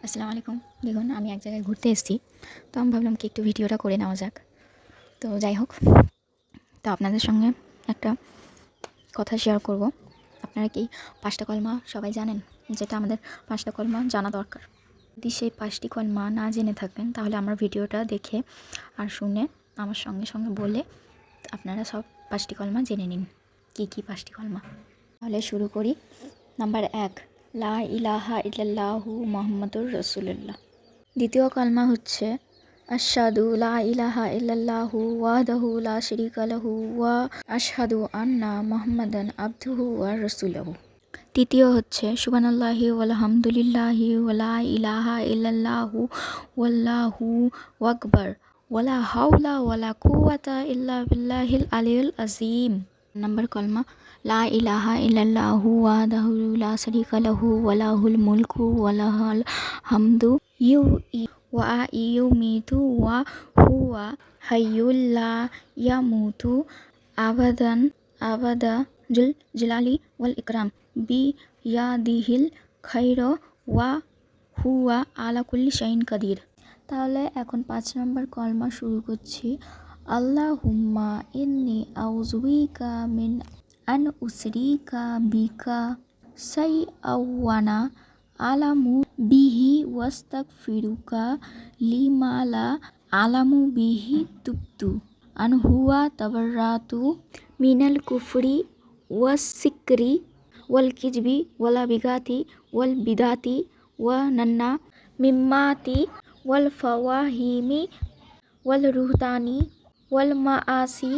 আসসালামু আলাইকুম। দেখুন আমি এক জায়গায় ঘুরতে এসেছি, তো আমি ভাবলাম কি একটু ভিডিওটা করে নেওয়া যাক। তো যাই হোক, তো আপনাদের সঙ্গে একটা কথা শেয়ার করব। আপনারা কি 5টা কলমা সবাই জানেন? যেটা আমাদের 5টা কলমা জানা দরকার। যদি সেই 5টি কলমা না জেনে থাকেন তাহলে আমার ভিডিওটা দেখে আর শুনে আমার সঙ্গে সঙ্গে বলে আপনারা সব 5টি কলমা জেনে নিন। কি 5টি কলমা? তাহলে শুরু করি। নাম্বার 1, লা ইলাহা ইল্লাল্লাহু মুহাম্মাদুর রাসূলুল্লাহ। দ্বিতীয় কালমা হচ্ছে আশহাদু লা ইলাহা ইল্লাল্লাহু ওয়াহদাহু লা শারীকা লাহু ওয়া আশহাদু আন্না মুহাম্মাদান আবদুহু ওয়া রাসূলুহু। তৃতীয় হচ্ছে সুবহানাল্লাহি ওয়াল হামদুলিল্লাহি ওয়া লা ইলাহা ইল্লাল্লাহু ওয়াল্লাহু আকবার ওয়ালা হাওলা ওয়ালা কুওয়াতা ইল্লা বিল্লাহিল আলিয়্যিল আযীম। নাম্বার কলমা লা ইলাহা ইল্লাল্লাহু ওয়াহদাহু লা শারীকা লাহু ওয়া লাহুল মুলকু ওয়া লাহুল হামদু ইউহয়ি ওয়া ইউমীতু ওয়া হুয়া হাইয়্যুল লা ইয়ামুতু আবাদান আবাদা জুল জালালি ওয়াল ইকরাম বিয়াদিহিল খায়রু ওয়া হুয়া আলা কুল্লি শাইইন কাদির। তাহলে এখন 5 নম্বর কলমা শুরু করছি। আল্লাহুম্মা ইন্নী আউযু বিকা মিন আন উশরিকা বিকা শাইআওয়ানা আলামু বিহি ওয়াস্তাগফিরুকা লিমা লা আলামু বিহি তুবতু আনহুয়া তাবাররাতু মিনাল কুফরি ওয়াস-সিকরি ওয়াল কিজবি ওয়াল বিগাতি ওয়াল বিদাতি ওয়া নান্না মিম্মাতি ওয়াল ফাওয়াহিমি ওয়াল রুহতানি ওয়াল মাআসি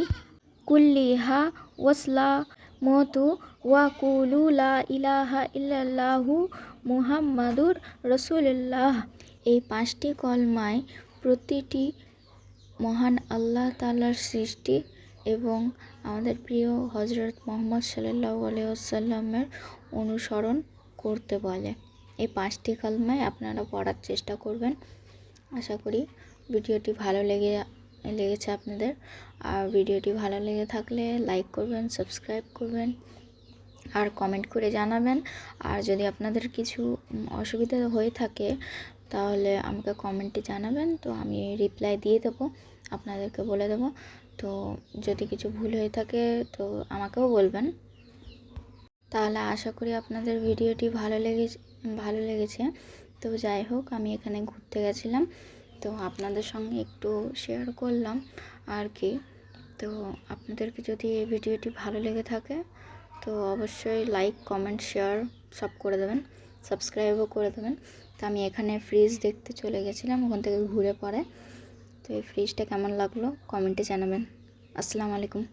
কুল্লিহা ওয়াসলামতু ওয়া কুলু লা ইলাহা ইল্লাল্লাহু মুহাম্মাদুর রাসূলুল্লাহ। এই 5টি কলমায় প্রতিটি মহান আল্লাহ তাআলার সৃষ্টি এবং আমাদের প্রিয় হযরত মুহাম্মদ সাল্লাল্লাহু আলাইহি ওয়াসাল্লামের অনুসরণ করতে বলে। এই 5টি কলমায় আপনারা পড়ার চেষ্টা করবেন। আশা করি ভিডিওটি ভালো লেগেছে আপনাদের। আর ভিডিওটি ভালো লেগে থাকলে লাইক করবেন, সাবস্ক্রাইব করবেন আর কমেন্ট করে জানাবেন। আর যদি আপনাদের কিছু অসুবিধা হয়ে থাকে তাহলে আমাকে কমেন্টে জানাবেন, তো আমি রিপ্লাই দিয়ে দেবো, আপনাদেরকে বলে দেবো। তো যদি কিছু ভুল হয়ে থাকে তো আমাকেও বলবেন। তাহলে আশা করি আপনাদের ভিডিওটি ভালো লেগেছে। তো যাই হোক, আমি এখানে ঘুরতে গেছিলাম, তো আপনাদের সঙ্গে একটু শেয়ার করলাম আর কি। তো আপনাদেরকে যদি এই ভিডিওটি ভালো লেগে থাকে তো অবশ্যই লাইক, কমেন্ট, শেয়ার সব করে দেবেন, সাবস্ক্রাইবও করে দেবেন। তো আমি এখানে ফ্রিজ দেখতে চলে গেছিলাম, ওখান থেকে ঘুরে পরে। তো এই ফ্রিজটা কেমন লাগলো কমেন্টে জানাবেন। আসসালামু আলাইকুম।